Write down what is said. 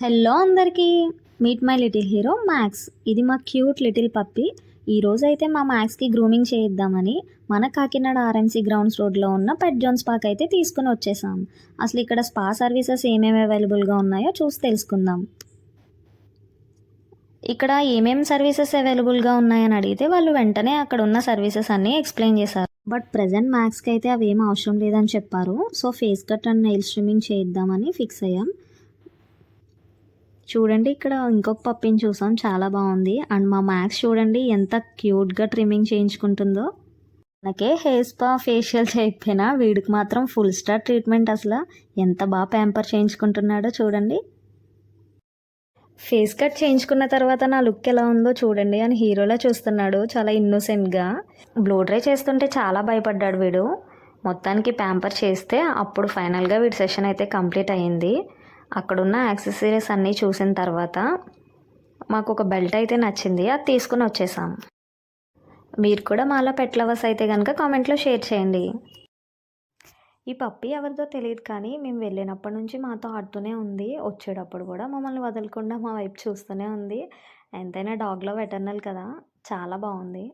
Hello అందరికీ, meet my little hero max. ఇది మా క్యూట్ లిటిల్ పప్పి. ఈరోజైతే మా మ్యాక్స్కి గ్రూమింగ్ చేయిద్దామని మన కాకినాడ ఆర్ఎంసీ గ్రౌండ్స్ రోడ్లో ఉన్న పెట్ జోన్ స్పాకి అయితే తీసుకుని వచ్చేసాం. అసలు ఇక్కడ స్పా సర్వీసెస్ ఏమేమి అవైలబుల్గా ఉన్నాయో చూసి తెలుసుకుందాం. ఇక్కడ ఏమేమి సర్వీసెస్ అవైలబుల్గా ఉన్నాయని అడిగితే వాళ్ళు వెంటనే అక్కడ ఉన్న సర్వీసెస్ అన్నీ ఎక్స్ప్లెయిన్ చేశారు. బట్ ప్రజెంట్ మ్యాక్స్కి అయితే అవి ఏం అవసరం లేదని చెప్పారు. So face cut and nail trimming చేయిద్దామని ఫిక్స్ అయ్యాం. చూడండి, ఇక్కడ ఇంకొక పప్పిని చూసాం, చాలా బాగుంది. అండ్ మా మ్యాక్స్ చూడండి ఎంత క్యూట్గా ట్రిమ్మింగ్ చేయించుకుంటుందో. మనకే హెయిర్ స్పా ఫేషియల్ చేయకపోయినా వీడికి మాత్రం ఫుల్ స్టార్ ట్రీట్మెంట్. అసలు ఎంత బాగా ప్యాంపర్ చేయించుకుంటున్నాడో చూడండి. ఫేస్ కట్ చేయించుకున్న తర్వాత నా లుక్ ఎలా ఉందో చూడండి అని హీరోలా చూస్తున్నాడు, చాలా ఇన్నోసెంట్గా. బ్లో డ్రై చేస్తుంటే చాలా భయపడ్డాడు వీడు. మొత్తానికి ప్యాంపర్ చేస్తే అప్పుడు ఫైనల్గా వీడి సెషన్ అయితే కంప్లీట్ అయ్యింది. అక్కడున్న యాక్సెసరీస్ అన్నీ చూసిన తర్వాత మాకు ఒక బెల్ట్ అయితే నచ్చింది, అది తీసుకుని వచ్చేసాం. మీరు కూడా మాలా పెట్ లవర్స్ అయితే కనుక కామెంట్లో షేర్ చేయండి. ఈ పప్పి ఎవరిదో తెలియదు, కానీ మేము వెళ్ళినప్పటి నుంచి మాతో ఆడుతూనే ఉంది. వచ్చేటప్పుడు కూడా మమ్మల్ని వదలకుండా మా వైపు చూస్తూనే ఉంది. ఎంతైనా డాగ్లో వెటర్నల్ కదా, చాలా బాగుంది.